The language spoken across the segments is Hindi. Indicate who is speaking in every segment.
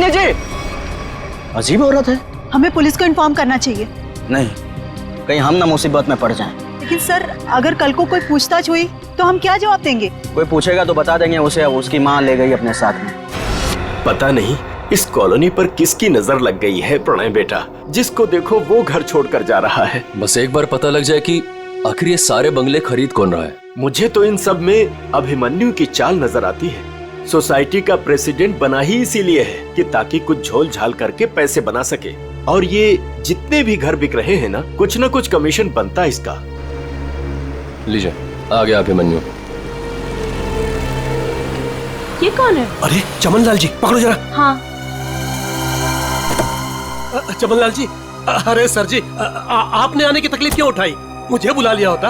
Speaker 1: मोहिनी जी, अजीब औरत है।
Speaker 2: हमें पुलिस को इन्फॉर्म करना चाहिए।
Speaker 1: नहीं, कहीं हम ना मुसीबत में पड़ जाएं।
Speaker 2: लेकिन सर, अगर कल को कोई पूछताछ हुई तो हम क्या जवाब देंगे?
Speaker 1: कोई पूछेगा तो बता देंगे उसे उसकी माँ ले गई अपने साथ में।
Speaker 3: पता नहीं इस कॉलोनी पर किसकी नजर लग गई है प्रणय बेटा, जिसको देखो वो घर छोड़कर जा रहा है।
Speaker 4: बस एक बार पता लग जाए कि आखिर ये सारे बंगले खरीद कौन रहा है।
Speaker 3: मुझे तो इन सब में अभिमन्यु की चाल नजर आती है। सोसाइटी का प्रेसिडेंट बना ही इसीलिए है कि ताकि कुछ झोल झाल करके पैसे बना सके, और ये जितने भी घर बिक रहे हैं ना कुछ कमीशन बनता है इसका।
Speaker 4: लीजिए, आ गया अभिमन्यु।
Speaker 5: ये कौन है?
Speaker 6: अरे चमन लाल जी, पकड़ो जरा।
Speaker 5: हाँ।
Speaker 6: चमन लाल जी, अरे सर जी, आपने आने की तकलीफ क्यों उठाई? मुझे बुला लिया होता।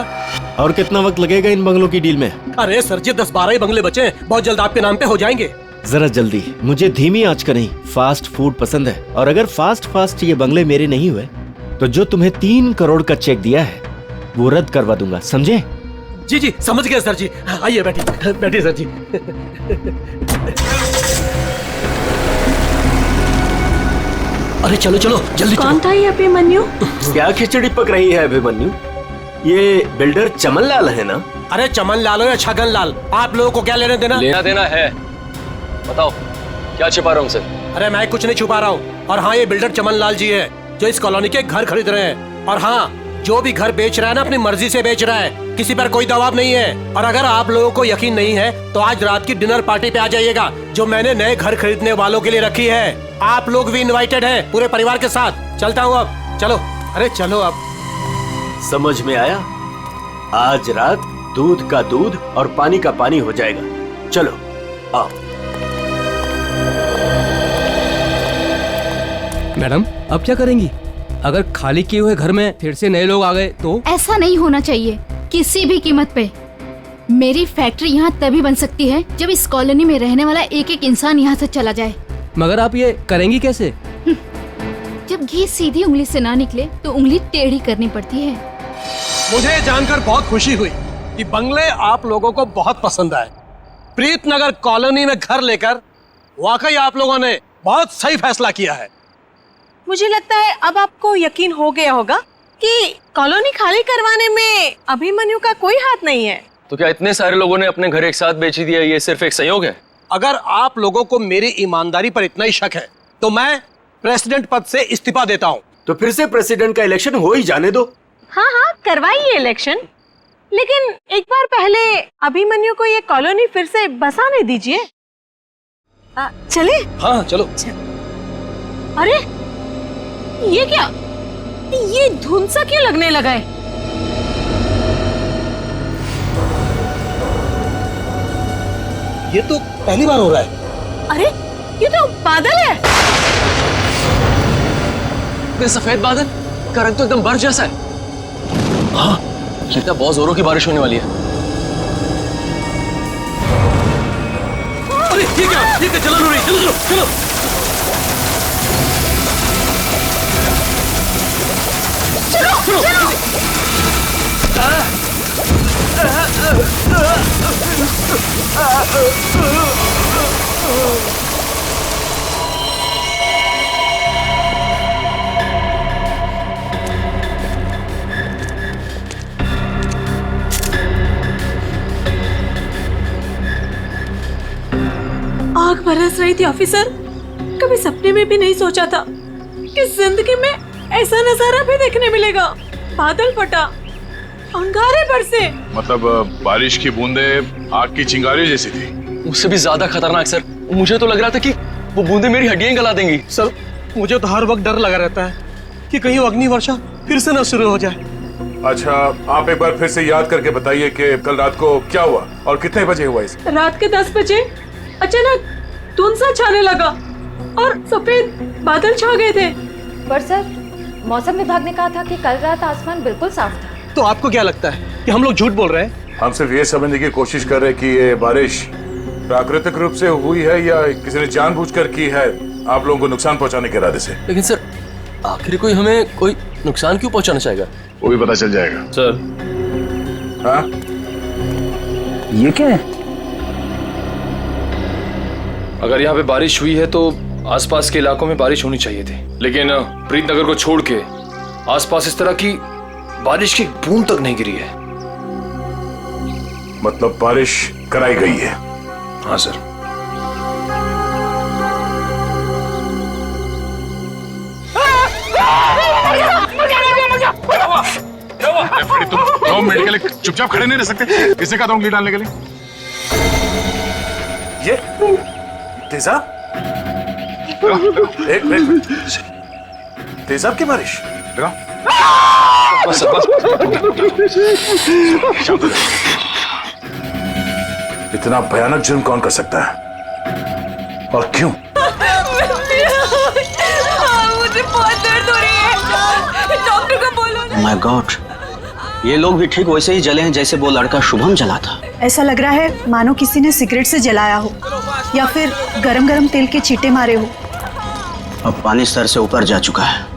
Speaker 3: और कितना वक्त लगेगा इन बंगलों की डील में?
Speaker 6: अरे सर जी, 10-12 ही बंगले बचे हैं, बहुत जल्द आपके नाम पे हो जाएंगे।
Speaker 3: जरा जल्दी, मुझे धीमी आंच का नहीं फास्ट फूड पसंद है, और अगर फास्ट ये बंगले मेरे नहीं हुए तो जो तुम्हें 3 करोड़ का चेक दिया है वो रद्द करवा दूंगा, समझे?
Speaker 6: जी जी, समझ गए सर जी। आइए बैठिए सर जी। अरे चलो जल्दी।
Speaker 5: कौन था ये अभिमन्यु?
Speaker 3: क्या खिचड़ी पक रही है अभिमन्यु? ये बिल्डर चमन लाल है ना?
Speaker 6: अरे चमन लाल हो या छगन लाल, आप लोगों को क्या लेना देना
Speaker 4: है? बताओ, क्या छिपा रहा हूँ उनसे?
Speaker 6: अरे मैं कुछ नहीं छुपा रहा हूँ। और हाँ, ये बिल्डर चमन लाल जी है जो इस कॉलोनी के घर खरीद रहे हैं। और हाँ, जो भी घर बेच रहा है ना अपनी मर्जी से बेच रहा है, किसी पर कोई दबाव नहीं है। और अगर आप लोगों को यकीन नहीं है तो आज रात की डिनर पार्टी पे आ जाइएगा, जो मैंने नए घर खरीदने वालों के लिए रखी है। आप लोग भी इनवाइटेड हैं, पूरे परिवार के साथ। चलता हूँ अब, चलो। अरे चलो अब।
Speaker 3: समझ में आया? आज रात दूध का दूध और पानी का पानी हो जाएगा। चलो आओ।
Speaker 7: मैडम, अब क्या करेंगी? अगर खाली किए हुए घर में फिर से नए लोग आ गए तो?
Speaker 8: ऐसा नहीं होना चाहिए किसी भी कीमत पे। मेरी फैक्ट्री यहाँ तभी बन सकती है जब इस कॉलोनी में रहने वाला एक इंसान यहाँ से चला जाए।
Speaker 7: मगर आप ये करेंगी कैसे?
Speaker 8: जब घी सीधी उंगली से ना निकले तो उंगली टेढ़ी करनी पड़ती है।
Speaker 6: मुझे जानकर बहुत खुशी हुई कि बंगले आप लोगों को बहुत पसंद आए। प्रीतनगर कॉलोनी में घर लेकर वाकई आप लोगों ने बहुत सही फैसला किया है।
Speaker 5: मुझे लगता है अब आपको यकीन हो गया होगा कि कॉलोनी खाली करवाने में अभिमन्यु का कोई हाथ नहीं है।
Speaker 4: तो क्या इतने सारे लोगों ने अपने घर एक साथ बेच ही दिया, ये सिर्फ एक संयोग है?
Speaker 6: अगर आप लोगों को मेरी ईमानदारी पर इतना ही शक है तो मैं प्रेसिडेंट पद से इस्तीफा देता हूँ।
Speaker 3: तो फिर से प्रेसिडेंट का इलेक्शन हो ही जाने दो।
Speaker 5: हाँ, करवाइए इलेक्शन, लेकिन एक बार पहले अभिमन्यु को ये कॉलोनी फिर से बसाने दीजिए। चले?
Speaker 6: हाँ चलो।
Speaker 5: अरे ये क्या, ये धुंध सा क्यों लगने लगा है?
Speaker 6: ये तो पहली बार हो रहा है।
Speaker 5: अरे ये तो बादल है।
Speaker 4: ये सफेद बादल का रंग तो एकदम बर्फ जैसा है। हाँ, लगता है बहुत जोरों की बारिश होने वाली है।
Speaker 6: अरे ये क्या जलन हो रही है। चलो।
Speaker 5: आग बरस रही थी ऑफिसर। कभी सपने में भी नहीं सोचा था कि जिंदगी में ऐसा नजारा भी देखने मिलेगा। बादल फटा, अंगारे बरसे।
Speaker 9: मतलब बारिश की बूंदे आग की चिंगारी जैसी थी।
Speaker 4: उससे भी ज्यादा खतरनाक सर, मुझे तो लग रहा था कि वो बूंदे मेरी हड्डियां गला देंगी।
Speaker 6: सर, मुझे तो हर वक्त डर लगा रहता है कि कहीं अग्नि वर्षा फिर से न शुरू हो जाए।
Speaker 9: अच्छा, आप एक बार फिर से याद करके बताइए कि कल रात को क्या हुआ और कितने बजे हुआ इसे?
Speaker 5: रात के 10 बजे अचानक धुंध सा छाने लगा और सफेद बादल छा गए थे।
Speaker 10: पर सर, मौसम विभाग ने कहा था कि कल रात आसमान बिल्कुल साफ था।
Speaker 6: तो आपको क्या लगता है कि हम लोग झूठ बोल रहे हैं?
Speaker 9: हम सिर्फ ये समझने की कोशिश कर रहे हैं कि ये बारिश प्राकृतिक रूप से हुई है या किसी ने जानबूझकर की है आप लोगों को नुकसान पहुंचाने के इरादे से।
Speaker 4: लेकिन सर, आखिर कोई हमें कोई नुकसान क्यों पहुंचाना चाहेगा?
Speaker 9: वो भी पता चल जाएगा
Speaker 4: सर।
Speaker 9: हाँ,
Speaker 1: ये क्या है?
Speaker 4: अगर यहाँ पे बारिश हुई है तो आसपास के इलाकों में बारिश होनी चाहिए थी, लेकिन प्रीतनगर को छोड़ के आसपास इस तरह की बारिश की बूंद तक नहीं गिरी है।
Speaker 9: मतलब बारिश कराई गई है?
Speaker 4: हाँ सर।
Speaker 9: तुम मेडिकल चुपचाप खड़े नहीं रह सकते? किसने कहा था उंगली डालने के लिए? ये तेजाब? एक तेजाब की बारिश?
Speaker 4: बस बस।
Speaker 9: इतना भयानक जुर्म कौन कर सकता है और क्यों?
Speaker 5: मुझे बहुत दर्द हो रही है, डॉक्टर को बोलो ना।
Speaker 1: माय गॉड, ये लोग भी ठीक वैसे ही जले हैं जैसे वो लड़का शुभम जला था।
Speaker 2: ऐसा लग रहा है मानो किसी ने सिगरेट से जलाया हो या फिर गरम गरम तेल के छींटे मारे हो।
Speaker 1: अब पानी सर से ऊपर जा चुका है।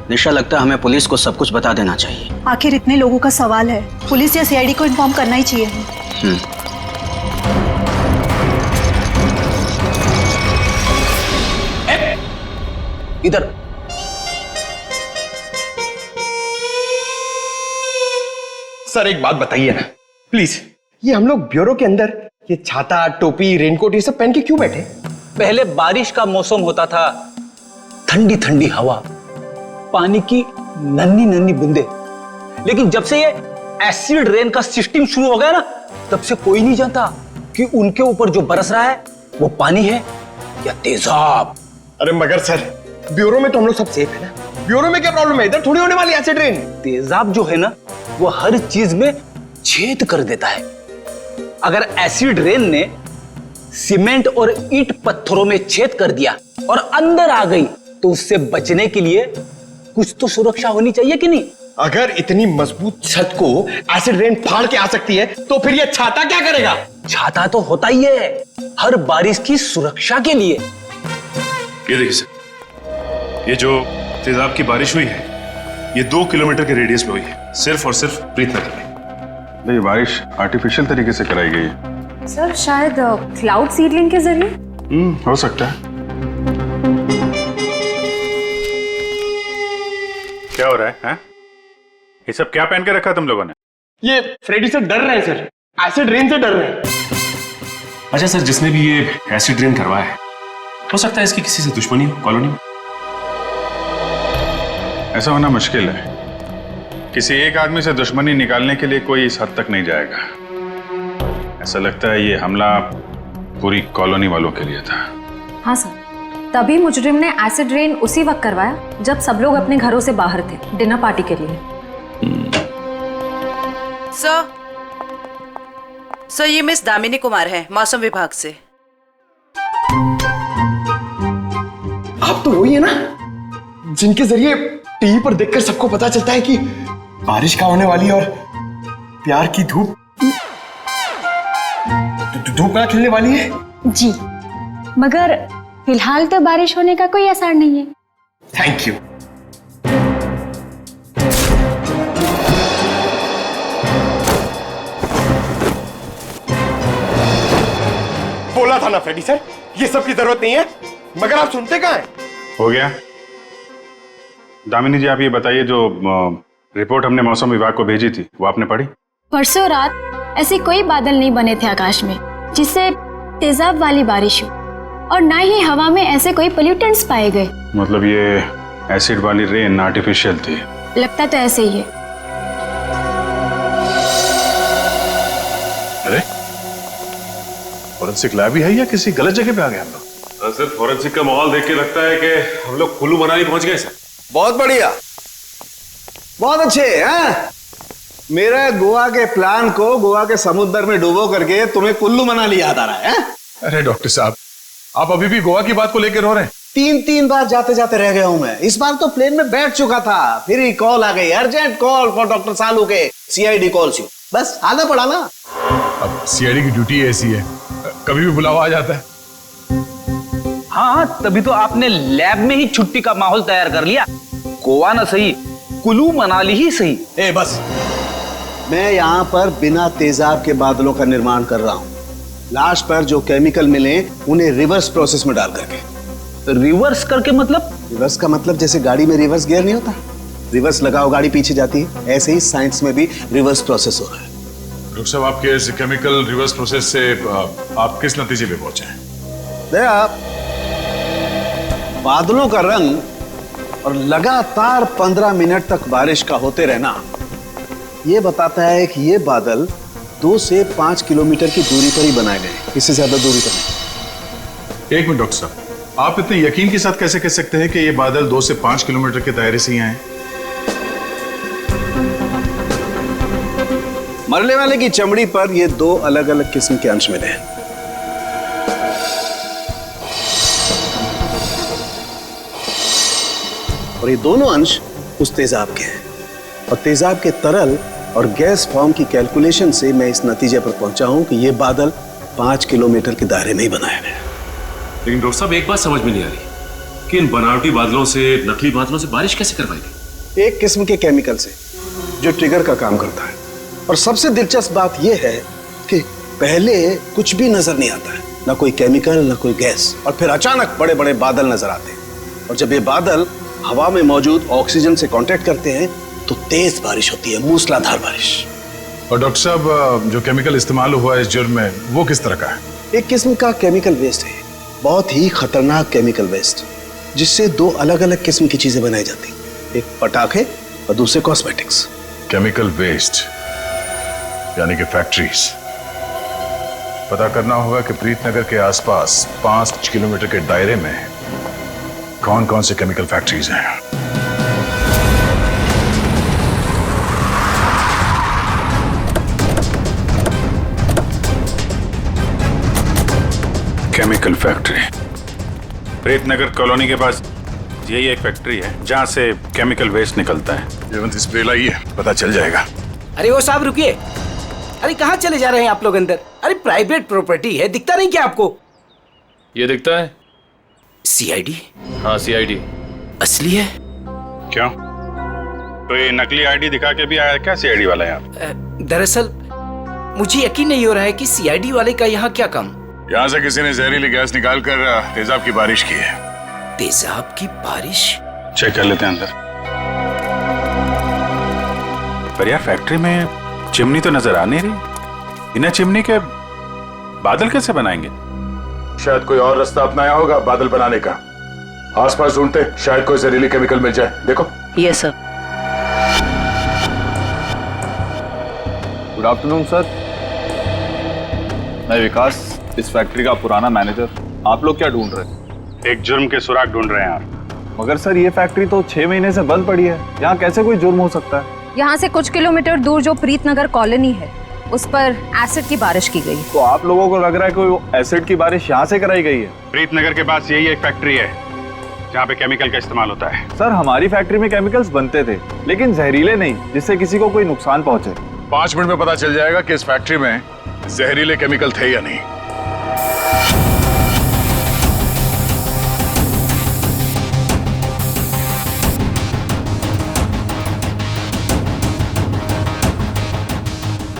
Speaker 1: निशा, लगता है हमें पुलिस को सब कुछ बता देना चाहिए।
Speaker 2: आखिर इतने लोगों का सवाल है, पुलिस या सीआईडी को इन्फॉर्म करना ही चाहिए।
Speaker 1: इधर
Speaker 11: सर एक बात बताइए ना प्लीज, ये हम लोग ब्यूरो के अंदर ये छाता, टोपी, रेनकोट ये सब पहन के क्यों बैठे?
Speaker 12: पहले बारिश का मौसम होता था, ठंडी ठंडी हवा, पानी की नन्ही नन्ही बूंदे, लेकिन जब से ये एसिड रेन का सिस्टम शुरू हो गया ना, तब से कोई नहीं जानता कि उनके ऊपर जो बरस रहा है वो पानी है या तेजाब।
Speaker 11: अरे मगर सर, ब्यूरो में तो हम लोग सब सेफ है ना, ब्यूरो में क्या प्रॉब्लम है? इधर थोड़ी होने वाली एसिड रेन।
Speaker 12: तेजाब जो है ना वो हर चीज में छेद कर देता है। अगर एसिड रेन ने सीमेंट और ईंट पत्थरों में छेद कर दिया और अंदर आ गई तो उससे बचने के लिए कुछ तो सुरक्षा होनी चाहिए कि नहीं?
Speaker 11: अगर इतनी मजबूत छत को एसिड रेन फाड़ के आ सकती है तो फिर ये छाता क्या करेगा?
Speaker 12: छाता तो होता ही है हर बारिश की सुरक्षा के लिए।
Speaker 9: ये देखिए सर, ये जो तेजाब की बारिश हुई है ये 2 किलोमीटर के रेडियस में हुई है, सिर्फ और सिर्फ प्रीतनगर में।
Speaker 13: ये बारिश आर्टिफिशियल तरीके से कराई गई है
Speaker 10: सर, शायद क्लाउड सीडलिंग के जरिए।
Speaker 13: हो सकता है। क्या हो रहा है, हैं? ये सब क्या पहन के रखा तुम लोगों ने?
Speaker 11: ये फ्रेडी से डर रहे हैं सर, एसिड रेन से डर रहे हैं।
Speaker 14: अच्छा सर, जिसने भी ये एसिड रेन करवाया है हो सकता है इसकी किसी से दुश्मनी हो कॉलोनी में?
Speaker 13: ऐसा होना मुश्किल है। किसी एक आदमी से दुश्मनी निकालने के लिए कोई इस हद तक नहीं जाएगा। ऐसा लगता है ये हमला पूरी कॉलोनी वालों के लिए था।
Speaker 10: हाँ सर, तभी मुजरिम ने एसिड रेन उसी वक्त करवाया जब सब लोग अपने घरों से बाहर थे डिनर पार्टी के लिए।
Speaker 15: सर ये मिस दामिनी कुमार है, मौसम विभाग से।
Speaker 11: आप तो वही है ना जिनके जरिए टीवी पर देखकर सबको पता चलता है कि बारिश का होने वाली और प्यार की धूप कहाँ खिलने वाली है?
Speaker 16: जी, मगर फिलहाल तो बारिश होने का कोई असर नहीं है।
Speaker 11: Thank you. बोला था ना फ्रेडी सर, ये सब की जरूरत नहीं है, मगर आप सुनते कहाँ हैं?
Speaker 13: हो गया। दामिनी जी, आप ये बताइए, जो रिपोर्ट हमने मौसम विभाग को भेजी थी वो आपने पढ़ी?
Speaker 16: परसों रात ऐसे कोई बादल नहीं बने थे आकाश में जिससे तेजाब वाली बारिश हो, और ना ही हवा में ऐसे कोई पोल्यूटेंट्स पाए गए।
Speaker 13: मतलब ये एसिड वाली रेन आर्टिफिशियल थी?
Speaker 16: लगता तो ऐसे ही है।
Speaker 9: अरे फॉरेंसिक लैब ही है या किसी गलत जगह पे आ गए हम लोग?
Speaker 14: सर, फॉरेंसिक का माहौल देख के लगता है कि हम लोग कुल्लू मनाली पहुंच गए सर।
Speaker 17: बहुत बढ़िया, बहुत अच्छे हैं। मेरे गोवा के प्लान को गोवा के समुद्र में डुबो करके तुम्हें कुल्लू मनाली याद आ रहा है?
Speaker 9: अरे डॉक्टर साहब, आप अभी भी गोवा की बात को लेकर रो रहे हैं?
Speaker 17: 3 बार जाते जाते रह गया हूं मैं। इस बार तो प्लेन में बैठ चुका था, फिर ही कॉल आ गई, अर्जेंट कॉल फॉर डॉक्टर सालू के सीआईडी कॉल्स यू। बस आना पड़ा ना।
Speaker 9: अब सीआईडी की ड्यूटी ऐसी है, कभी भी बुलावा आ जाता है।
Speaker 12: हाँ, तभी तो आपने लैब में ही छुट्टी का माहौल तैयार कर लिया। गोवा ना सही, कुल्लू मनाली ही सही।
Speaker 17: ए बस, मैं यहाँ पर बिना तेजाब के बादलों का निर्माण कर रहा हूँ। लास्ट पर जो केमिकल मिले उन्हें रिवर्स प्रोसेस में डाल करके।
Speaker 12: रिवर्स करके मतलब?
Speaker 17: रिवर्स का मतलब जैसे गाड़ी में रिवर्स गियर नहीं होता, रिवर्स लगाओ गाड़ी पीछे जाती है, ऐसे ही साइंस में भी रिवर्स प्रोसेस हो रहा है।
Speaker 9: डॉक्टर साहब, आपके इस केमिकल रिवर्स प्रोसेस से आप किस नतीजे पे पहुंचे हैं?
Speaker 17: बादलों का रंग और लगातार 15 मिनट तक बारिश का होते रहना ये बताता है कि ये बादल 2 से 5 किलोमीटर की दूरी पर ही बनाए गए, इससे ज्यादा दूरी पर नहीं।
Speaker 9: एक मिनट डॉक्टर साहब, आप इतने यकीन के साथ कैसे कह सकते हैं कि ये बादल 2 से 5 किलोमीटर के दायरे से ही आए?
Speaker 17: मरने वाले की चमड़ी पर ये 2 अलग अलग किस्म के अंश मिले हैं। और ये दोनों अंश उस तेजाब के हैं, और तेजाब के तरल और गैस फॉर्म की कैलकुलेशन से मैं इस नतीजे पर पहुंचा हूं कि ये बादल 5 किलोमीटर के दायरे में ही बनाए गए।
Speaker 14: लेकिन डॉक्टर साहब, एक बात समझ में नहीं आ रही कि इन बनावटी बादलों से, नकली बादलों से बारिश कैसे करवाई गई?
Speaker 17: एक किस्म के केमिकल से जो ट्रिगर का काम करता है। और सबसे दिलचस्प बात यह है कि पहले कुछ भी नजर नहीं आता है, ना कोई केमिकल ना कोई गैस, और फिर अचानक बड़े बड़े बादल नजर आते हैं। और जब ये बादल हवा में मौजूद ऑक्सीजन से कांटेक्ट करते हैं तो तेज बारिश होती है, मूसलाधार बारिश।
Speaker 9: और डॉक्टर साहब, जो केमिकल इस्तेमाल हुआ है इस जुर्म में, वो किस तरह का है?
Speaker 17: एक किस्म का केमिकल वेस्ट है, बहुत ही खतरनाक केमिकल वेस्ट, जिससे 2 अलग अलग किस्म की चीजें बनाई जाती, एक पटाखे और दूसरे कॉस्मेटिक्स।
Speaker 9: केमिकल वेस्ट यानी कि फैक्ट्रीज। पता करना होगा कि प्रीतनगर के आसपास 5 किलोमीटर के दायरे में कौन कौन से केमिकल फैक्ट्रीज हैं। केमिकल फैक्ट्री प्रीतनगर कॉलोनी के पास यही एक फैक्ट्री है जहां से केमिकल वेस्ट निकलता है। जयवंत स्प्रे लाइए, पता चल जाएगा।
Speaker 18: अरे वो साहब रुकिए, अरे कहाँ चले जा रहे हैं आप लोग अंदर? अरे प्राइवेट प्रॉपर्टी है, दिखता नहीं क्या आपको?
Speaker 4: ये दिखता है
Speaker 18: सीआईडी।
Speaker 4: हाँ सीआईडी
Speaker 18: असली है।
Speaker 13: क्यों, तो ये नकली आईडी दिखा के भी आया क्या सीआईडी वाला यहाँ?
Speaker 18: दरअसल मुझे यकीन नहीं हो रहा है कि सीआईडी वाले का यहाँ क्या काम।
Speaker 9: यहाँ से किसी ने जहरीली गैस निकालकर तेजाब की बारिश की है।
Speaker 18: तेजाब की बारिश?
Speaker 13: चेक कर लेते हैं अंदर। पर यार, फैक्ट्री में चिमनी तो नजर आ नहीं रही। बिना चिमनी के बादल कैसे बनाएंगे?
Speaker 9: शायद कोई और रास्ता अपनाया होगा बादल बनाने का। आसपास ढूंढते, शायद कोई जहरीली केमिकल मिल जाए। देखो।
Speaker 15: Yes sir.
Speaker 19: Good afternoon sir, मैं विकास, इस फैक्ट्री का पुराना मैनेजर। आप लोग क्या ढूंढ रहे हैं?
Speaker 13: एक जुर्म के सुराग ढूंढ रहे हैं आप।
Speaker 19: मगर सर, ये फैक्ट्री तो 6 महीने से बंद पड़ी है, यहाँ कैसे कोई जुर्म हो सकता है?
Speaker 10: यहाँ से कुछ किलोमीटर दूर जो प्रीतनगर कॉलोनी है, उस पर एसिड की बारिश की गई।
Speaker 19: तो आप लोगों को लग रहा है कोई एसिड की बारिश यहाँ से कराई गई है?
Speaker 13: प्रीतनगर के पास यही एक फैक्ट्री है जहाँ पे केमिकल का इस्तेमाल होता है।
Speaker 19: सर, हमारी फैक्ट्री में केमिकल्स बनते थे, लेकिन जहरीले नहीं, जिससे किसी को कोई नुकसान पहुंचे।
Speaker 9: 5 मिनट में पता चल जाएगा कि इस फैक्ट्री में जहरीले केमिकल थे या नहीं।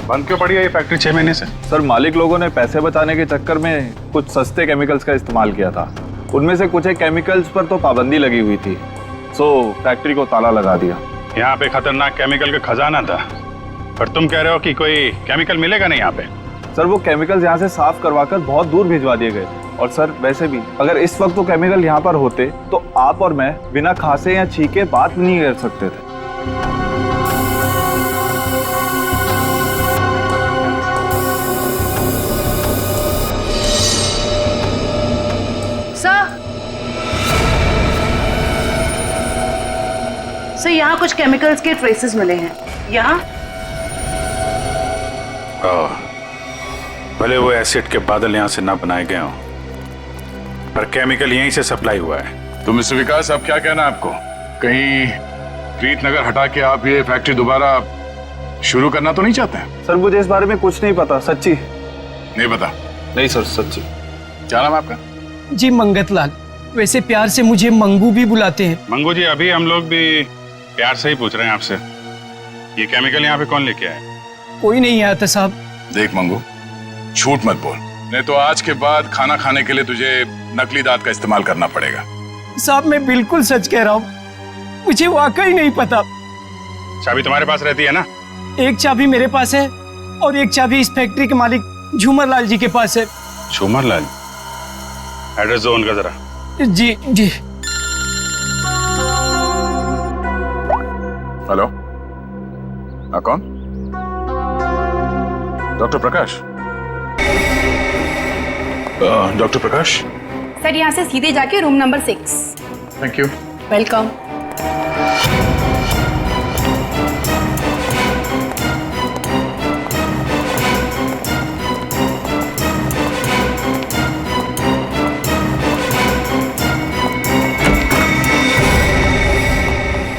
Speaker 13: बंद क्यों पड़ी है ये फैक्ट्री 6 महीने से?
Speaker 19: सर, मालिक लोगों ने पैसे बचाने के चक्कर में कुछ सस्ते केमिकल्स का इस्तेमाल किया था। उनमें से कुछ एक केमिकल्स पर तो पाबंदी लगी हुई थी, सो फैक्ट्री को ताला लगा दिया।
Speaker 13: यहाँ पे खतरनाक केमिकल का खजाना था, पर तुम कह रहे हो कि कोई केमिकल मिलेगा नहीं यहाँ पे।
Speaker 19: सर, वो केमिकल्स यहाँ से साफ करवाकर बहुत दूर भिजवा दिए गए। और सर, वैसे भी अगर इस वक्त वो केमिकल यहाँ पर होते तो आप और मैं बिना खांसे या छींके बात नहीं कर सकते थे।
Speaker 15: सर, यहाँ कुछ केमिकल्स के ट्रेसेस मिले हैं। यहाँ
Speaker 13: भले वो एसिड के बादल यहाँ से ना बनाए गए हों, पर केमिकल यहीं से सप्लाई हुआ है।
Speaker 9: तो मिस्टर विकास, अब क्या कहना आपको? कहीं प्रीतनगर हटा के आप ये फैक्ट्री दोबारा शुरू करना तो नहीं चाहते हैं?
Speaker 19: सर, मुझे इस बारे में कुछ नहीं पता, सच्ची
Speaker 9: नहीं पता।
Speaker 19: नहीं सर, सच्ची।
Speaker 9: क्या नाम है आपका?
Speaker 20: जी मंगत लाल, वैसे प्यार से मुझे मंगू भी बुलाते हैं।
Speaker 13: मंगू जी, अभी हम लोग भी प्यार से ही पूछ रहे हैं आपसे, ये केमिकल यहाँ पे कौन लेके आया?
Speaker 20: कोई नहीं आया था साहब।
Speaker 9: देख मंगू, झूठ मत बोल, नहीं तो आज के बाद खाना खाने के लिए तुझे नकली दांत का इस्तेमाल करना पड़ेगा।
Speaker 20: साहब मैं बिल्कुल सच कह रहा हूँ, मुझे वाकई नहीं पता।
Speaker 13: चाबी तुम्हारे पास रहती है ना?
Speaker 20: एक चाबी मेरे पास है और एक चाबी इस फैक्ट्री के मालिक झूमर लाल जी के पास है।
Speaker 13: झूमर लाल? एड्रेस दो उनका जरा।
Speaker 20: जी जी।
Speaker 9: हेलो, हाँ कौन? डॉक्टर प्रकाश? डॉक्टर प्रकाश?
Speaker 15: सर यहाँ से सीधे जाके room number 6।
Speaker 9: Thank you.
Speaker 15: Welcome.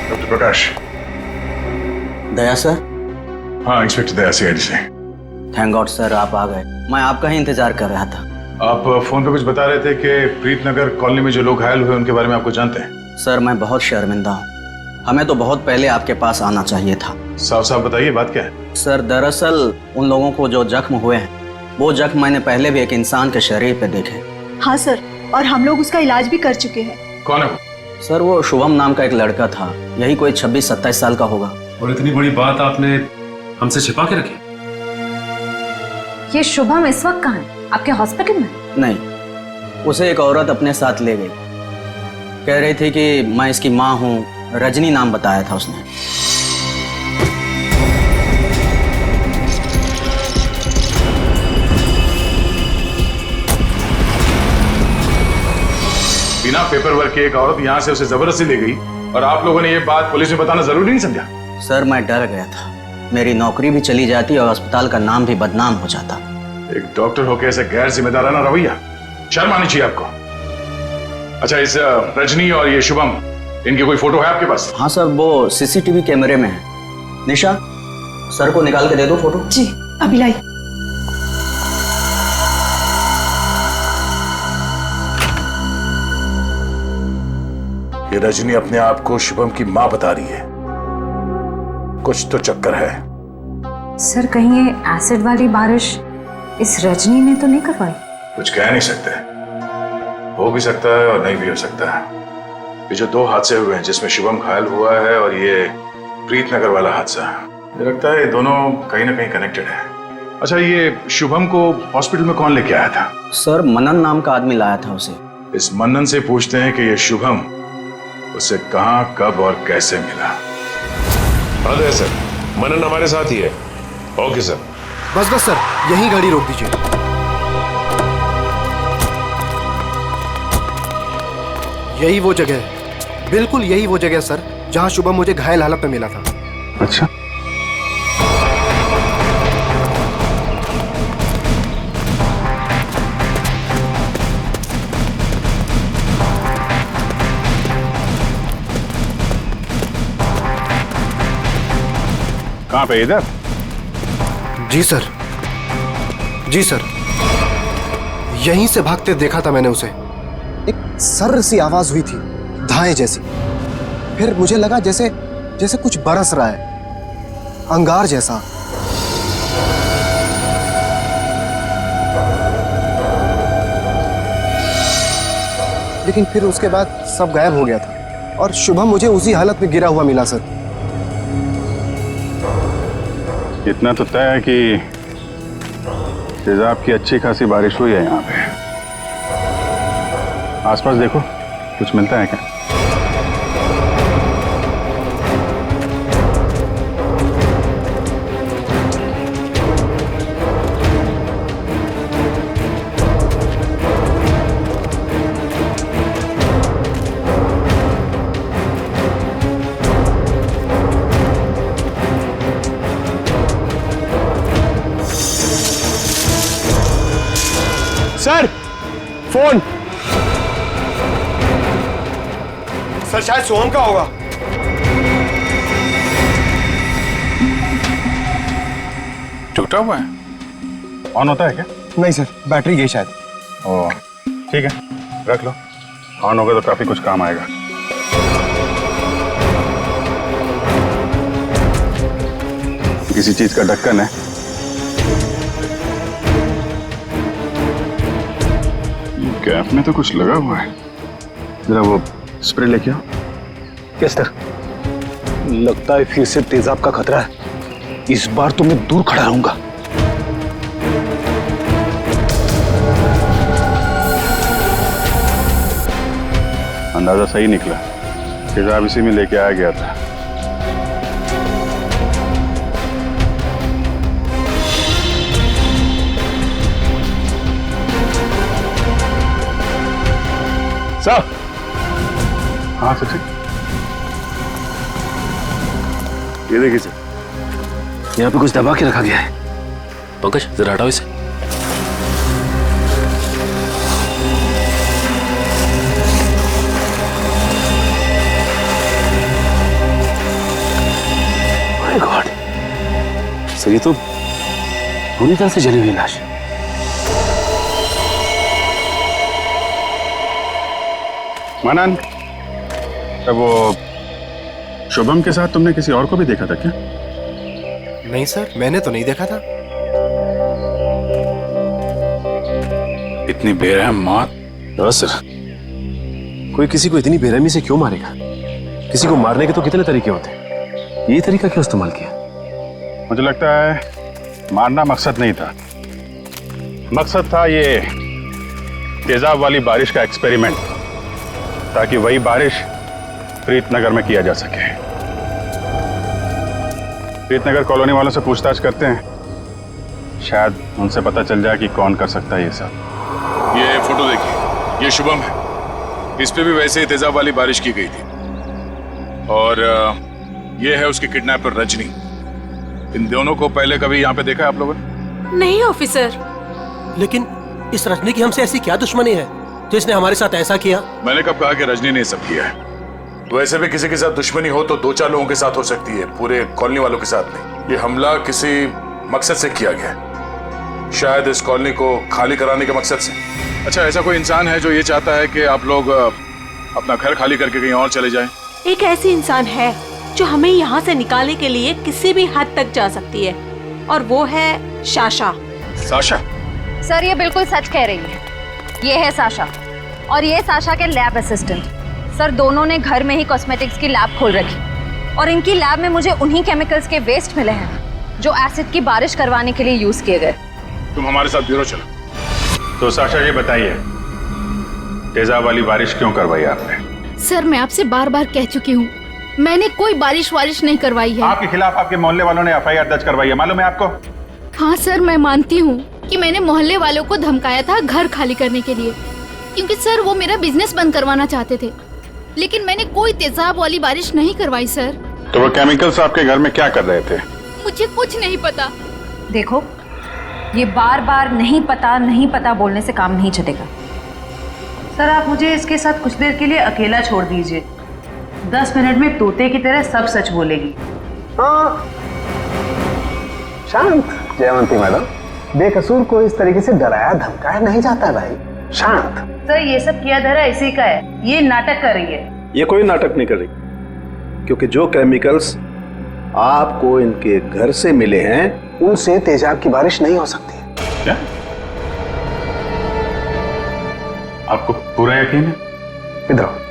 Speaker 9: Doctor Prakash?
Speaker 1: Daya sir?
Speaker 9: हाँ, इंस्पेक्टर दया सीआईडी से।
Speaker 1: थैंक गॉड सर, आप आ गए। मैं आपका ही इंतजार कर रहा था।
Speaker 9: आप फोन पे कुछ बता रहे थे कि प्रीतनगर कॉलोनी में जो लोग घायल हुए उनके बारे में आपको जानते हैं?
Speaker 1: सर मैं बहुत शर्मिंदा हूँ, हमें तो बहुत पहले आपके पास आना चाहिए था।
Speaker 9: साफ साफ बताइए बात क्या है?
Speaker 1: सर दरअसल उन लोगों को जो जख्म हुए हैं वो जख्म मैंने पहले भी एक इंसान के शरीर पे देखे।
Speaker 2: हाँ सर, और हम लोग उसका इलाज भी कर चुके हैं।
Speaker 9: कौन है वो?
Speaker 1: सर वो शुभम नाम का एक लड़का था, यही कोई 26-27 साल का होगा।
Speaker 14: और इतनी बड़ी बात आपने हमसे छिपा के रखी?
Speaker 10: ये शुभम इस वक्त कहाँ है? आपके हॉस्पिटल में?
Speaker 1: नहीं, उसे एक औरत अपने साथ ले गई। कह रही थी कि मैं इसकी माँ हूँ, रजनी नाम बताया था उसने।
Speaker 9: बिना पेपर वर्क के एक औरत यहाँ से उसे जबरदस्ती ले गई और आप लोगों ने ये बात पुलिस में बताना जरूरी नहीं समझा?
Speaker 1: सर मैं डर गया था, मेरी नौकरी भी चली जाती और अस्पताल का नाम भी बदनाम हो जाता।
Speaker 9: एक डॉक्टर होकर ऐसे गैर जिम्मेदाराना रवैया, शर्म आनी चाहिए आपको। अच्छा, इस रजनी और ये शुभम, इनकी कोई फोटो है आपके पास?
Speaker 1: हाँ सर, वो सीसीटीवी कैमरे में है। निशा, सर को निकाल के दे दो फोटो।
Speaker 2: जी अभी लाई।
Speaker 9: ये रजनी अपने आप को शुभम की माँ बता रही है, कुछ तो चक्कर है।
Speaker 10: सर कहीं ये एसिड वाली बारिश इस रजनी ने तो नहीं करवाई?
Speaker 9: कुछ कह नहीं सकते, हो भी सकता है और नहीं भी हो सकता है। ये जो 2 हादसे हुए हैं जिसमें शुभम घायल हुआ है और ये प्रीतनगर वाला हादसा, मुझे लगता है ये दोनों कहीं ना कहीं कनेक्टेड है। अच्छा, ये शुभम को हॉस्पिटल में कौन लेके आया था?
Speaker 1: सर मनन नाम का आदमी लाया था उसे।
Speaker 9: इस मनन से पूछते हैं कि ये शुभम उसे कहाँ, कब और कैसे मिला।
Speaker 14: हाँ सर, मनन हमारे साथ ही है। Okay sir.
Speaker 11: बस बस सर, यही गाड़ी रोक दीजिए। यही वो जगह है, बिल्कुल यही वो जगह है सर, जहां शुभम मुझे घायल हालत में मिला था।
Speaker 9: अच्छा, कहाँ पे? इधर?
Speaker 11: जी सर, जी सर, यहीं से भागते देखा था मैंने उसे। एक सर्र सी आवाज हुई थी, धाए जैसी। फिर मुझे लगा जैसे जैसे कुछ बरस रहा है, अंगार जैसा। लेकिन फिर उसके बाद सब गायब हो गया था और शुभम मुझे उसी हालत में गिरा हुआ मिला सर।
Speaker 13: इतना तो तय है कि तेजाब की अच्छी खासी बारिश हुई है यहाँ पे। आसपास देखो, कुछ मिलता है क्या?
Speaker 11: Sir phone. सर शायद सोहम का होगा।
Speaker 13: टूटा हुआ है? ऑन होता है क्या?
Speaker 11: नहीं सर, बैटरी गई शायद।
Speaker 13: ओह ठीक है, रख लो, ऑन होगा तो काफी कुछ काम आएगा। किसी चीज का ढक्कन है। गैप में तो कुछ लगा हुआ है, जरा वो स्प्रे लेके आओ।
Speaker 17: Yes sir. लगता है फिर से तेजाब का खतरा है। इस बार तो मैं दूर खड़ा रहूंगा।
Speaker 13: अंदाजा सही निकला, तेजाब इसी में लेके आया गया था। साहब। हाँ सर।
Speaker 14: ये देखिए सर,
Speaker 17: यहाँ पे कुछ दबा के रखा गया है।
Speaker 14: पंकज जरा हटाओ इसे।
Speaker 17: माय गॉड, सर ये तो पूरी तरह से जली हुई लाश है।
Speaker 13: मानन, वो शुभम के साथ तुमने किसी और को भी देखा था क्या?
Speaker 11: नहीं सर, मैंने तो नहीं देखा था।
Speaker 13: इतनी बेरहम मौत?
Speaker 11: हाँ सर, कोई किसी को इतनी बेरहमी से क्यों मारेगा? किसी को मारने के तो कितने तरीके होते हैं, ये तरीका क्यों इस्तेमाल किया?
Speaker 13: मुझे लगता है मारना मकसद नहीं था, मकसद था ये तेजाब वाली बारिश का एक्सपेरिमेंट, ताकि वही बारिश प्रीतनगर में किया जा सके। प्रीतनगर कॉलोनी वालों से पूछताछ करते हैं, शायद उनसे पता चल जाए कि कौन कर सकता है ये सब।
Speaker 14: ये फोटो देखिए, ये शुभम है, इस पे भी वैसे ही तेजाब वाली बारिश की गई थी। और ये है उसकी किडनैपर रजनी। इन दोनों को पहले कभी यहाँ पे देखा है आप लोगों ने?
Speaker 5: नहीं ऑफिसर।
Speaker 6: लेकिन इस रजनी की हमसे ऐसी क्या दुश्मनी है जो इसने हमारे साथ ऐसा किया?
Speaker 14: मैंने कब कहा कि रजनी ने सब किया है? वैसे भी किसी के साथ दुश्मनी हो तो 2-4 लोगों के साथ हो सकती है, पूरे कॉलोनी वालों के साथ नहीं। ये हमला किसी मकसद से किया गया है, शायद इस कॉलोनी को खाली कराने के मकसद से। अच्छा, ऐसा कोई इंसान है जो ये चाहता है कि आप लोग अपना घर खाली करके कहीं और चले जाएं?
Speaker 5: एक ऐसी इंसान है जो हमें यहाँ से निकालने के लिए किसी भी हद तक जा सकती है, और वो है साशा।
Speaker 14: साशा?
Speaker 10: सर ये बिल्कुल सच कह रही है। ये है साशा, और ये साशा के लैब असिस्टेंट। सर दोनों ने घर में ही कॉस्मेटिक्स की लैब खोल रखी, और इनकी लैब में मुझे उन्हीं केमिकल्स के वेस्ट मिले हैं जो एसिड की बारिश करवाने के लिए यूज किए गए।
Speaker 14: तुम हमारे साथ ब्यूरो चलो।
Speaker 13: तो साशा जी बताइए, तेजाब वाली बारिश क्यों करवाई आपने?
Speaker 8: सर मैं आपसे बार बार कह चुकी हूँ, मैंने कोई बारिश नहीं करवाई है।
Speaker 13: आपके खिलाफ आपके मोहल्ले वालों ने एफआईआर दर्ज करवाई है, मालूम है आपको?
Speaker 8: हाँ सर, मैं मानती हूँ कि मैंने मोहल्ले वालों को धमकाया था घर खाली करने के लिए, क्योंकि सर वो मेरा बिजनेस बंद करवाना चाहते थे, लेकिन मैंने कोई तेजाब वाली बारिश नहीं करवाई सर।
Speaker 13: तो वो केमिकल्स आपके घर में क्या कर रहे थे?
Speaker 8: मुझे कुछ नहीं पता।
Speaker 10: देखो, ये बार बार नहीं पता बोलने से काम नहीं चलेगा।
Speaker 15: सर आप मुझे इसके साथ कुछ देर के लिए अकेला छोड़ दीजिए, 10 मिनट में तोते की तरह सब सच बोलेगी।
Speaker 17: हाँ शांत जयवंती मैडम, बेकसूर को इस तरीके से डराया धमकाया नहीं जाता भाई, शांत।
Speaker 15: सर ये सब किया धरा इसी का है, ये नाटक कर रही है।
Speaker 17: ये कोई नाटक नहीं कर रही, क्योंकि जो केमिकल्स आपको इनके घर से मिले हैं उनसे तेजाब की बारिश नहीं हो सकती।
Speaker 13: क्या? आपको पूरा यकीन है?
Speaker 17: इधर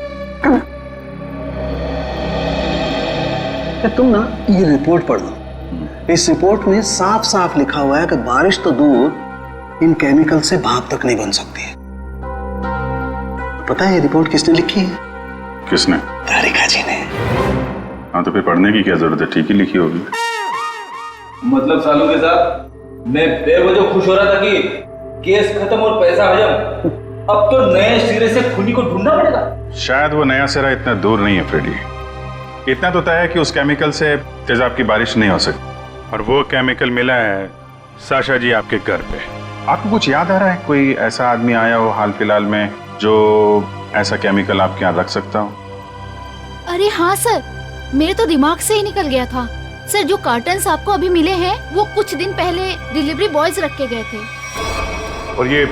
Speaker 17: तुम ना ये रिपोर्ट पढ़ लो। इस रिपोर्ट में साफ साफ लिखा हुआ है कि बारिश तो दूर, इन केमिकल से भाप तक नहीं बन सकती है। पता है ये रिपोर्ट किसने लिखी है?
Speaker 13: किसने?
Speaker 17: तारिका जी ने।
Speaker 13: हाँ तो फिर पढ़ने की क्या जरूरत है, ठीक ही लिखी होगी।
Speaker 21: मतलब सालों के साथ मैं बेवजह खुश हो रहा था कि केस खत्म और पैसा हजम, अब तो नए सिरे से खूनी को ढूंढना पड़ेगा।
Speaker 13: शायद वो नया सिरा इतना दूर नहीं है फ्रेडी, इतना तो तय है कि उस केमिकल से तेजाब की बारिश नहीं हो सकती, और वो केमिकल मिला है साशा जी आपके घर पे। आपको कुछ याद आ रहा है, कोई ऐसा आदमी आया हो हाल फिलहाल में जो ऐसा केमिकल आपके यहाँ रख सकता हो?
Speaker 8: अरे हाँ सर, मेरे तो दिमाग से ही निकल गया था सर। जो कार्टन्स आपको अभी मिले हैं वो कुछ दिन पहले डिलीवरी बॉयज रख के गए थे।
Speaker 14: और ये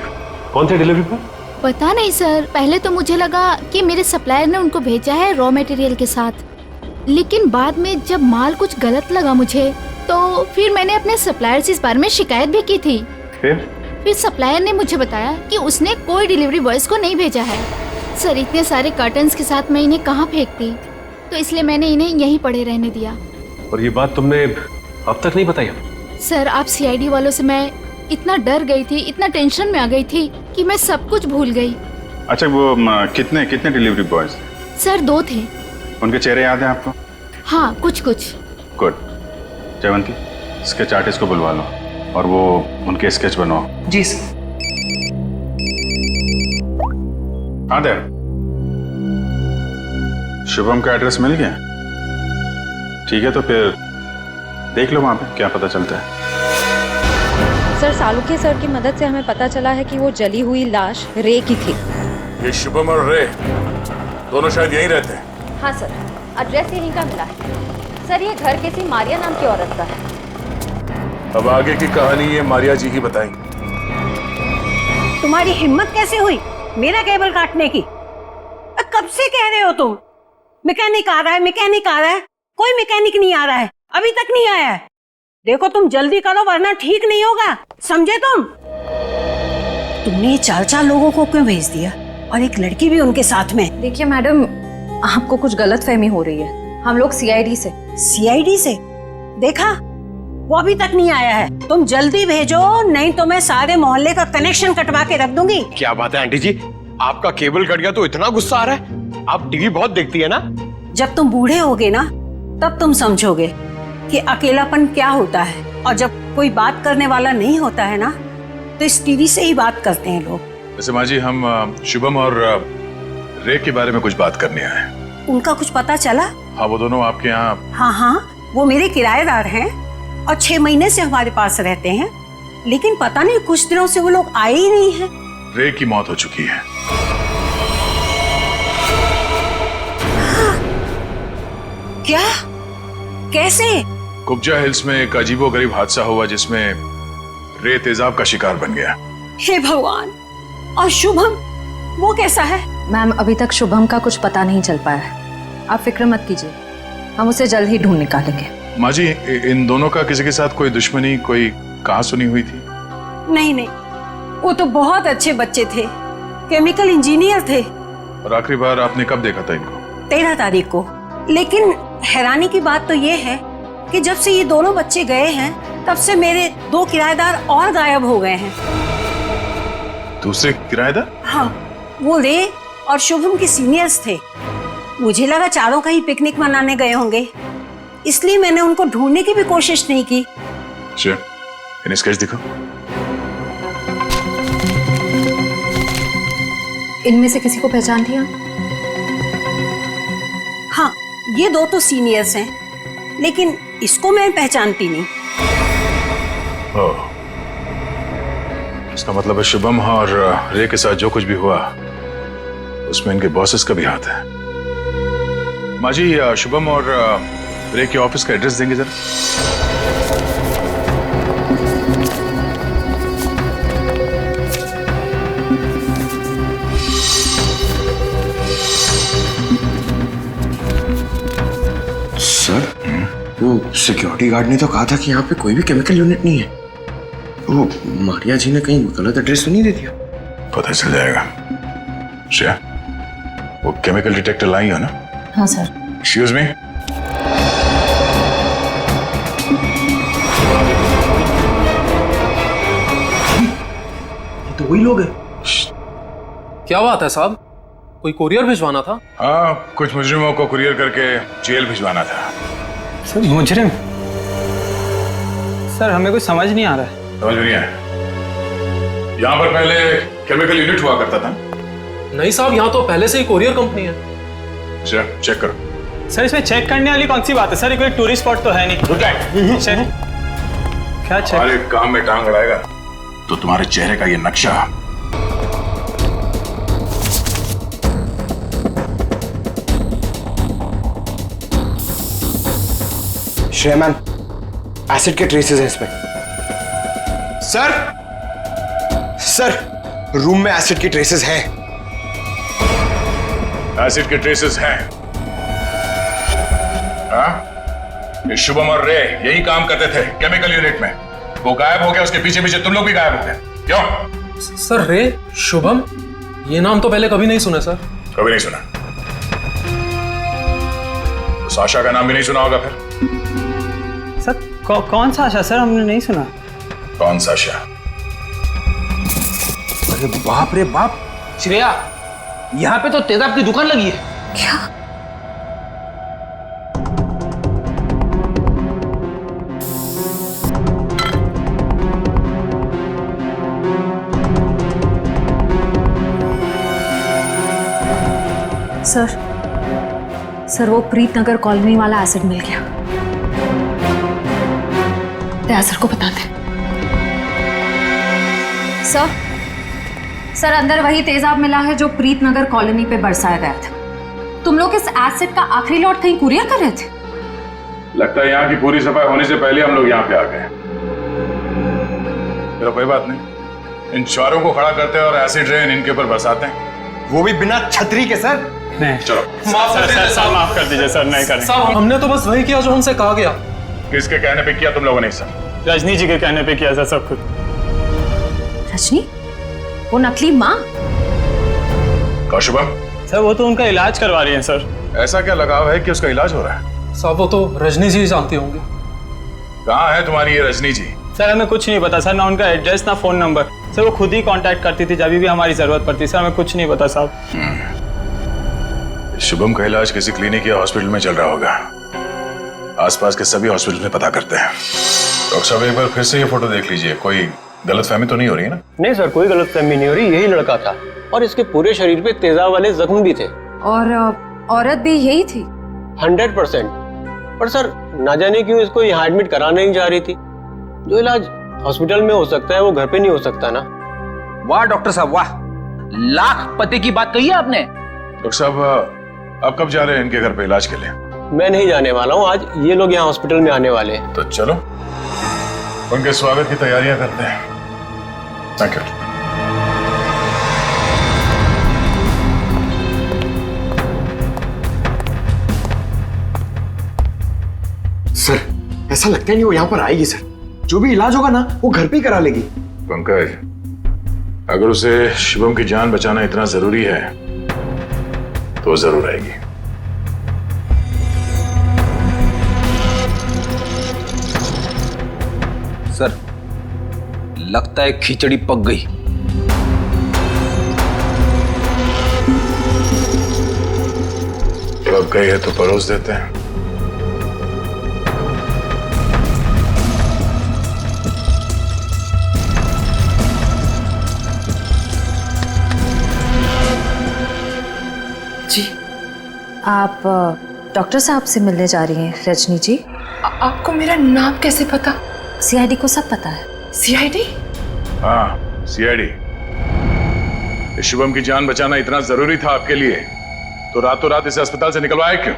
Speaker 14: कौन थे डिलीवरी बॉय?
Speaker 8: पता नहीं सर, पहले तो मुझे लगा कि मेरे सप्लायर ने उनको भेजा है रॉ मटेरियल के साथ, लेकिन बाद में जब माल कुछ गलत लगा मुझे, तो फिर मैंने अपने सप्लायर से इस बारे में शिकायत भी की थी। फिर सप्लायर ने मुझे बताया कि उसने कोई डिलीवरी बॉयज को नहीं भेजा है, सर इतने सारे कर्टन्स के साथ मैं इन्हें कहाँ फेंकती, तो इसलिए मैंने इन्हें यहीं पड़े रहने दिया।
Speaker 7: और ये बात तुमने अब तक नहीं बताई हमें?
Speaker 8: सर आप सीआईडी वालों से मैं इतना डर गई थी, इतना टेंशन में आ गई थी कि मैं सब कुछ भूल गई।
Speaker 13: अच्छा वो कितने कितने डिलीवरी बॉयज?
Speaker 8: सर 2 थे।
Speaker 13: उनके चेहरे याद हैं आपको?
Speaker 8: हाँ कुछ कुछ।
Speaker 13: गुड। जयवंती स्केच आर्टिस्ट को बुलवा लो और वो उनके स्केच बनवाओ।
Speaker 15: जी सर।
Speaker 13: हाँ देव, शुभम का एड्रेस मिल गया? ठीक है तो फिर देख लो वहां पे क्या पता चलता है।
Speaker 10: सर सालुके सर की मदद से हमें पता चला है कि वो जली हुई लाश रे की थी।
Speaker 14: ये शुभम और रे दोनों शायद यहीं रहते हैं।
Speaker 10: हाँ सर, एड्रेस यहीं का मिला है। सर ये घर किसी मारिया नाम की औरत का है।
Speaker 14: अब आगे की कहानी ये मारिया जी ही बताएंगी।
Speaker 22: तुम्हारी हिम्मत कैसे हुई मेरा केबल काटने की? कब से कह रहे हो तुम? मैकेनिक आ रहा है, मैकेनिक आ रहा है। कोई मैकेनिक नहीं आ रहा है, अभी तक नहीं आया है। देखो तुम जल्दी करो वरना ठीक नहीं होगा, समझे तुम? तुमने 4 लोगों को क्यों भेज दिया और एक लड़की भी उनके साथ में?
Speaker 10: देखिए मैडम, आपको कुछ गलतफहमी हो रही है। हम लोग सीआईडी से।
Speaker 22: सीआईडी से? देखा वो अभी तक नहीं आया है। तुम जल्दी भेजो नहीं तो मैं सारे मोहल्ले का कनेक्शन कटवा के रख दूंगी।
Speaker 6: क्या बात है आंटी जी, आपका केबल कट गया तो इतना गुस्सा आ रहा है? आप टीवी बहुत देखती है ना?
Speaker 22: जब तुम बूढ़े होगे ना तब तुम समझोगे कि अकेलापन क्या होता है। और जब कोई बात करने वाला नहीं होता है ना तो इस टीवी से ही बात करते हैं लोग।
Speaker 13: वैसे माँ जी हम शुभम और रे के बारे में कुछ बात करने आए हैं।
Speaker 22: उनका कुछ पता चला?
Speaker 13: हाँ वो दोनों आपके यहाँ।
Speaker 22: हाँ वो मेरे किराएदार हैं और 6 महीने से हमारे पास रहते हैं, लेकिन पता नहीं कुछ दिनों से वो लोग आए ही नहीं हैं।
Speaker 13: रे की मौत हो चुकी है।
Speaker 22: क्या? कैसे?
Speaker 13: कुब्जा हिल्स में एक अजीबोगरीब हादसा हुआ जिसमें रे तेजाब का शिकार बन गया।
Speaker 22: हे भगवान! और शुभम वो कैसा है?
Speaker 10: मैम अभी तक शुभम का कुछ पता नहीं चल पाया है। आप फिक्र मत कीजिए, हम उसे जल्द ही ढूंढ निकालेंगे।
Speaker 13: माँ जी इन दोनों का किसी के साथ कोई दुश्मनी, कोई कहासुनी हुई थी?
Speaker 22: नहीं, वो तो बहुत अच्छे बच्चे थे, केमिकल इंजीनियर थे।
Speaker 13: और आखिरी बार आपने कब देखा था इनको?
Speaker 22: 13 तारीख को। लेकिन हैरानी की बात तो ये है कि जब से ये दोनों बच्चे गए हैं तब से मेरे 2 किराएदार और गायब हो गए हैं।
Speaker 13: दूसरे किराएदार?
Speaker 22: हाँ, वो रे और शुभम के सीनियर्स थे। मुझे लगा चारों कहीं पिकनिक मनाने गए होंगे, इसलिए मैंने उनको ढूंढने की भी कोशिश नहीं की।
Speaker 13: अच्छा, इन्हें स्केच दिखो।
Speaker 10: इनमें से किसी को पहचान दिया?
Speaker 22: हाँ, ये 2 तो सीनियर्स हैं, लेकिन इसको मैं पहचानती नहीं।
Speaker 13: ओह, इसका मतलब है शुभम और रे के साथ जो कुछ भी हुआ उसमें इनके बॉसेस का भी हाथ है। माँ जी शुभम और रे के ऑफिस का एड्रेस देंगे जरा?
Speaker 23: सर वो सिक्योरिटी गार्ड ने तो कहा था कि यहाँ पे कोई भी केमिकल यूनिट नहीं है। वो मारिया जी ने कहीं गलत एड्रेस तो नहीं दे दिया?
Speaker 13: पता चल जाएगा। श्रेया, वो केमिकल डिटेक्टर लाई हो ना?
Speaker 10: हाँ सर।
Speaker 13: Excuse me.
Speaker 6: ये तो वही लोग हैं। क्या बात है साहब, कोई कुरियर भिजवाना था?
Speaker 13: हाँ, कुछ मुजरिमों को कुरियर करके जेल भिजवाना था।
Speaker 20: सर मुजरिम? सर हमें कुछ समझ नहीं आ रहा है।
Speaker 13: समझ नहीं आया? यहाँ पर पहले केमिकल यूनिट हुआ करता था?
Speaker 6: नहीं साहब, यहाँ तो पहले से ही कुरियर कंपनी है।
Speaker 13: अच्छा, चेक करो।
Speaker 20: सर इसमें चेक करने वाली कौन सी बात है? सर ये कोई टूरिस्ट स्पॉट तो है नहीं। चेक? क्या चेक?
Speaker 13: हमारे काम में टांग अड़ाएगा तो तुम्हारे चेहरे का ये नक्शा
Speaker 11: श्रेया मैम, एसिड के ट्रेसेस हैं इसमें। सर रूम में एसिड के ट्रेसेस हैं।
Speaker 13: एसिड के ट्रेसेस हैं? हाँ? ये शुभम और रे यही काम करते थे केमिकल यूनिट में। वो गायब हो गया, उसके पीछे पीछे तुम लोग भी गायब हो गए। क्यों?
Speaker 6: सर रे, शुभम, ये नाम तो पहले कभी नहीं सुने सर।
Speaker 14: कभी नहीं सुना? तो साशा का नाम भी नहीं सुना होगा फिर?
Speaker 20: सर कौन सा आशा सर, हमने नहीं सुना।
Speaker 14: कौन साशा?
Speaker 18: अरे बाप रे बाप, श्रेया, यहाँ पे तो तेजाब की दुकान लगी है।
Speaker 5: क्या?
Speaker 10: सर वो प्रीत नगर कॉलोनी वाला एसिड मिल गया। दया सर को बताते। सर अंदर वही तेजाब मिला है जो प्रीत नगर कॉलोनी पे बरसाया गया था। तुम लोग इस एसिड का आखिरी लॉट कहीं कुरियर कर रहे थे?
Speaker 14: लगता है यहाँ की पूरी सफाई होने से पहले हम लोग यहाँ पे आ गए। चलो कोई बात नहीं, इन चारों को खड़ा करते हैं और एसिड रेन इनके ऊपर बरसाते हैं, वो भी बिना छतरी के। सर
Speaker 19: नहीं,
Speaker 14: चलो
Speaker 19: सर माफ कर दीजिए सर, नहीं करेंगे।
Speaker 3: साहब हमने तो बस वही किया जो हमसे कहा गया।
Speaker 14: किसके कहने पे किया तुम लोगों ने? सर
Speaker 19: रजनी जी के कहने पे किया सर सब कुछ।
Speaker 10: रजनी? वो नकली माँ?
Speaker 14: शुभम?
Speaker 19: सर वो तो उनका इलाज करवा रही है सर।
Speaker 14: ऐसा क्या लगाव है कि उसका इलाज हो रहा है?
Speaker 3: साहब वो तो रजनी जी जानती होंगे।
Speaker 14: कहाँ है तुम्हारी ये रजनी जी?
Speaker 19: सर हमें कुछ नहीं पता सर, ना उनका एड्रेस ना फोन नंबर। सर वो खुद ही कांटेक्ट करती थी जब भी हमारी जरूरत पड़ती। सर हमें कुछ नहीं पता साहब।
Speaker 14: शुभम का इलाज किसी क्लिनिक या हॉस्पिटल में चल रहा होगा। आसपास के सभी हॉस्पिटल में पता करते हैं। डॉक्टर साहब एक बार फिर से ये फोटो देख लीजिए, कोई गलतफहमी तो नहीं हो रही है ना?
Speaker 6: नहीं सर, कोई गलतफहमी नहीं हो रही, यही लड़का था और इसके पूरे शरीर पे तेजाब वाले जख्म भी थे।
Speaker 10: और औरत भी यही थी?
Speaker 6: 100%। पर सर ना जाने क्यों इसको यहाँ एडमिट कराने नहीं जा रही थी। जो इलाज हॉस्पिटल में हो सकता है वो घर पे नहीं हो सकता ना।
Speaker 18: वाह डॉक्टर साहब वाह, लाख पते की बात कही है आपने।
Speaker 14: डॉक्टर साहब आप कब जा रहे हैं इनके घर पे इलाज के लिए?
Speaker 6: मैं नहीं जाने वाला हूँ, आज ये लोग यहाँ हॉस्पिटल में आने वाले हैं।
Speaker 14: तो चलो उनके स्वागत की तैयारियां करते हैं। Thank you.
Speaker 23: सर ऐसा लगता है नहीं वो यहाँ पर आएगी सर। जो भी इलाज होगा ना वो घर पे ही करा लेगी।
Speaker 14: पंकज, अगर उसे शुभम की जान बचाना इतना जरूरी है तो जरूर आएगी।
Speaker 18: सर लगता है खिचड़ी पक गई।
Speaker 14: पक गई है तो परोस देते हैं।
Speaker 10: जी आप डॉक्टर साहब से मिलने जा रही हैं रजनी जी?
Speaker 5: आपको मेरा नाम कैसे पता?
Speaker 10: सीआईडी को सब पता है।
Speaker 5: सीआईडी?
Speaker 14: हाँ सीआईडी। शुभम की जान बचाना इतना जरूरी था आपके लिए तो रातों रात इसे अस्पताल से निकलवाया क्यों?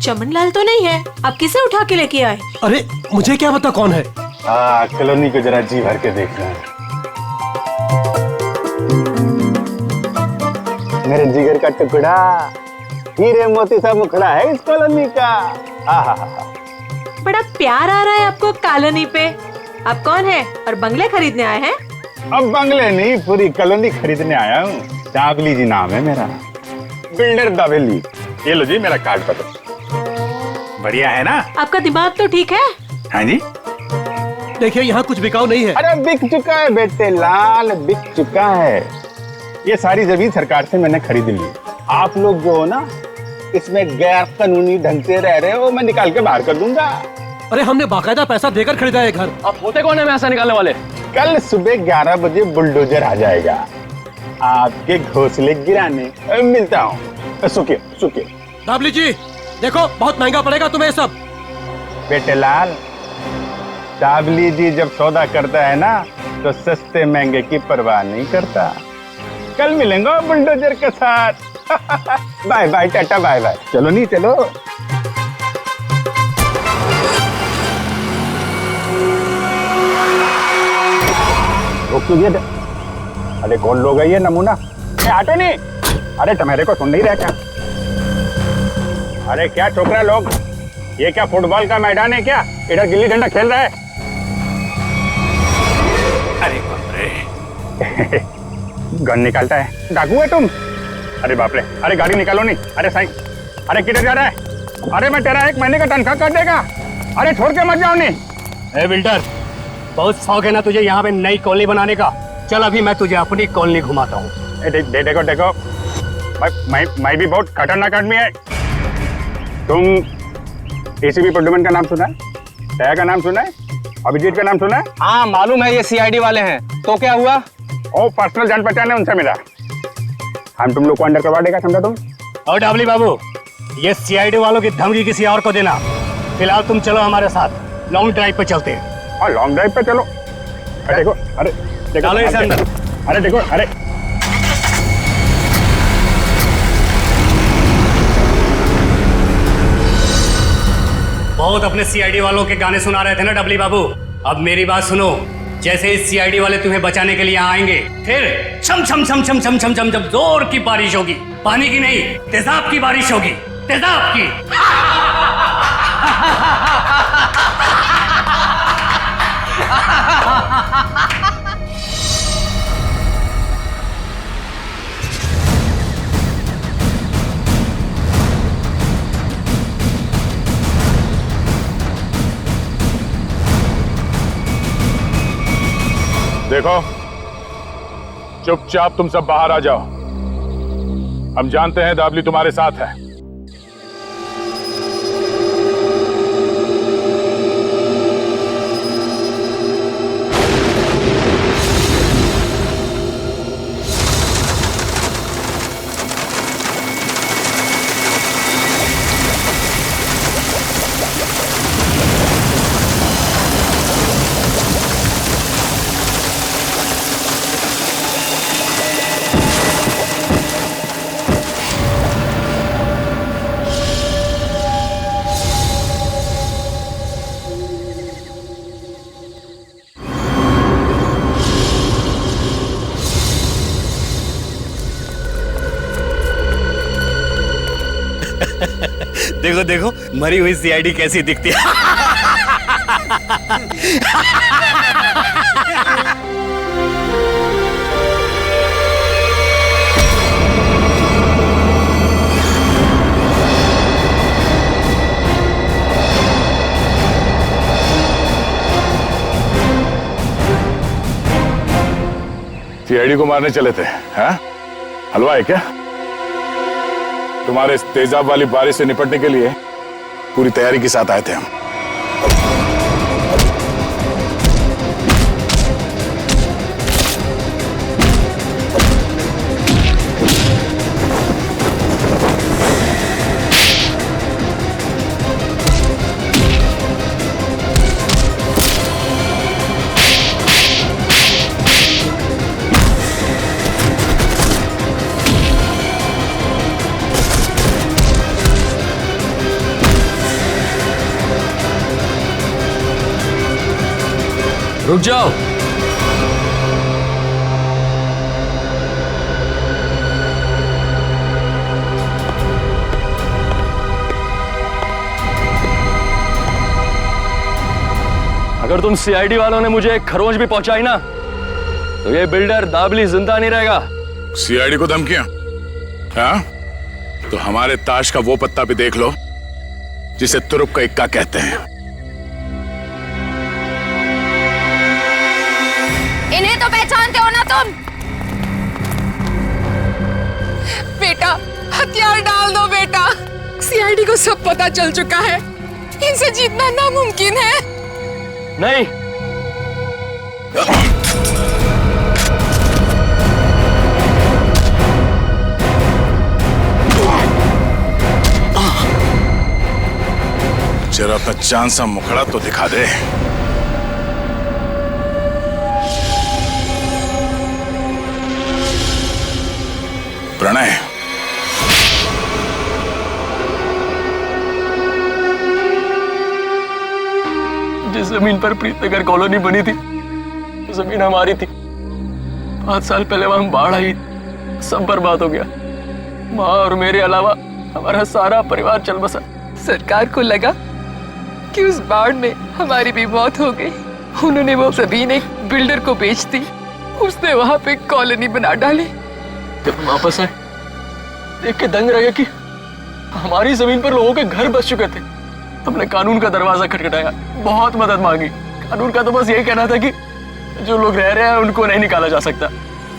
Speaker 5: चमनलाल तो नहीं है, आप किसे उठा के लेके आए?
Speaker 6: अरे मुझे क्या पता कौन है।
Speaker 17: कॉलोनी को जरा जी भर के देखना है। मेरे जिगर का टुकड़ा, हीरे मोती सा मुखड़ा है इस कॉलोनी का।
Speaker 5: बड़ा प्यार आ रहा है आपको कॉलोनी पे। आप कौन है और बंगले खरीदने आए हैं?
Speaker 17: अब बंगले नहीं, पूरी कॉलोनी खरीदने आया हूँ। चावली जी नाम है मेरा, बिल्डर दावेली। ये लो जी मेरा कार्ड पत्र। बढ़िया है ना?
Speaker 5: आपका दिमाग तो ठीक है?
Speaker 17: हाँ जी।
Speaker 6: देखिए यहाँ कुछ बिकाऊ नहीं है।
Speaker 17: अरे बिक चुका है बेटे लाल, बिक चुका है। ये सारी जमीन सरकार से मैंने खरीद ली। आप लोग जो हो ना इसमें गैर कानूनी ढंग से रह रहे हो, मैं निकाल के बाहर कर दूंगा।
Speaker 6: अरे हमने बाकायदा पैसा देकर खरीदा है घर।
Speaker 18: आप होते कौन है पैसा निकालने वाले?
Speaker 17: कल सुबह 11 बजे बुलडोजर आ जाएगा आपके घोंसले गिराने। मिलता हूँ। सुखिए सुखिए।
Speaker 6: दाबली जी देखो बहुत महंगा पड़ेगा तुम्हें ये सब।
Speaker 17: बेटे लाल, दाबली जी जब सौदा करता है ना तो सस्ते महंगे की परवाह नहीं करता। कल मिलेंगे बुलडोजर के साथ। Bye bye tata bye bye. चलो नहीं चलो।
Speaker 4: नोट कीजिए। अरे कौन लोग है ये नमूना? आटे नहीं, अरे तुम्हारे को सुन नहीं रहा क्या? अरे क्या छोकरा लोग, ये क्या फुटबॉल का मैदान है क्या? इधर गिल्ली डंडा खेल रहा है। अरे बाप रे गन निकालता है, डाकू है तुम? अरे बाप रे, अरे गाड़ी निकालो नहीं। अरे साईं, अरे किधर जा रहा है? अरे मैं तेरा 1 महीने का तनख्वाह कर देगा। अरे छोड़ के मत जाओ नहीं।
Speaker 6: बिल्डर, बहुत शौक है ना तुझे यहाँ पे नई कॉलोनी बनाने का? चल अभी मैं तुझे अपनी कॉलोनी घुमाता हूँ।
Speaker 4: देखो देखो, मैं भी बहुत खतरनाक आदमी है। तुम एसीपी प्रद्युमन का नाम सुना है? दया का नाम सुना है? अभिजीत का नाम सुना है?
Speaker 18: हाँ मालूम है, ये सीआईडी वाले हैं। तो क्या हुआ?
Speaker 4: ओ पर्सनल जान पहचान है उनसे मेरा। हम तुम लोग को अंडर करवा देगा, समझा तुम?
Speaker 6: और डाबली बाबू, ये सीआईडी वालों की धमकी किसी और को देना। फिलहाल तुम चलो हमारे साथ, लॉन्ग ड्राइव पे चलते हैं।
Speaker 4: हाँ लॉन्ग ड्राइव पे चलो। अरे देखो, अरे देखो,
Speaker 6: चलो इसे अंदर।
Speaker 4: अरे देखो, अरे
Speaker 6: बहुत अपने सीआईडी वालों के गाने सुना रहे थे ना डबली बाबू, अब मेरी बात सुनो। जैसे ही सीआईडी वाले तुम्हें बचाने के लिए आएंगे, फिर छम छम छम छम छम छम छम जब जोर की बारिश होगी, पानी की नहीं तेजाब की बारिश होगी, तेजाब की।
Speaker 14: देखो, चुपचाप तुम सब बाहर आ जाओ। हम जानते हैं दाबली तुम्हारे साथ है।
Speaker 6: देखो देखो, मरी हुई सीआईडी कैसी दिखती है।
Speaker 14: सीआईडी को मारने चले थे, हैं? हलवा है क्या? तुम्हारे इस तेजाब वाली बारिश से निपटने के लिए पूरी तैयारी के साथ आए थे हम।
Speaker 21: रुक जाओ। अगर तुम सीआईडी वालों ने मुझे एक खरोंच भी पहुंचाई ना, तो ये बिल्डर दाबली जिंदा नहीं रहेगा।
Speaker 14: सीआईडी को धमकियां? हाँ? तो हमारे ताश का वो पत्ता भी देख लो जिसे तुरुप का इक्का कहते हैं।
Speaker 12: इन्हें तो पहचानते हो ना तुम?
Speaker 5: बेटा, हथियार डाल दो बेटा। सीआईडी को सब पता चल चुका है, इनसे जीतना नामुमकिन है।
Speaker 21: नहीं,
Speaker 14: जरा अपना चांद सा मुखड़ा तो दिखा दे। प्रणय,
Speaker 21: जिस जमीन पर प्रीतनगर कॉलोनी बनी थी, वो जमीन हमारी थी।
Speaker 7: 5 साल पहले वहां बाढ़ आई, सब बर्बाद हो गया। माँ और मेरे अलावा हमारा सारा परिवार चल बसा।
Speaker 1: सरकार को लगा कि उस बाढ़ में हमारी भी मौत हो गई। उन्होंने वो जमीन एक बिल्डर को बेच दी। उसने वहां पे कॉलोनी बना डाली।
Speaker 7: जब हम वापस आए देख के दंग रह गए कि हमारी जमीन पर लोगों के घर बस चुके थे। हमने कानून का दरवाजा खटखटाया, बहुत मदद मांगी। कानून का तो बस यही कहना था कि जो लोग रह रहे हैं उनको नहीं निकाला जा सकता।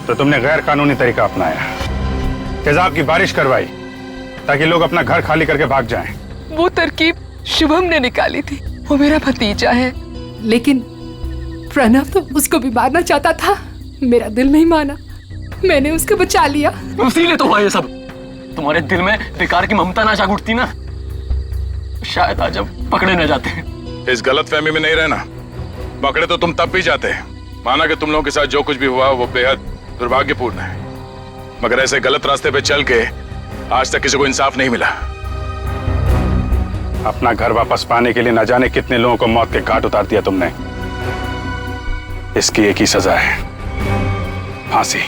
Speaker 4: तो तुमने गैर कानूनी तरीका अपनाया, तेजाब की बारिश करवाई ताकि लोग अपना घर खाली करके भाग जाएं।
Speaker 1: वो तरकीब शुभम ने निकाली थी। वो मेरा भतीजा है, लेकिन प्रणव तो उसको भी मारना चाहता था। मेरा दिल नहीं माना, मैंने उसको बचा लिया।
Speaker 7: इसीलिए तो हुआ ये सब। तुम्हारे दिल में बेकार की ममता ना जाग उठती ना, शायद आज अब पकड़े न जाते।
Speaker 14: इस गलतफहमी में नहीं रहना, पकड़े तो तुम तब भी जाते। माना कि तुम लोगों के साथ जो कुछ भी हुआ वो बेहद दुर्भाग्यपूर्ण है, मगर ऐसे गलत रास्ते पे चल के आज तक किसी को इंसाफ नहीं मिला।
Speaker 4: अपना घर वापस पाने के लिए न जाने कितने लोगों को मौत के घाट उतार दिया तुमने। इसकी एक ही सजा है, फांसी।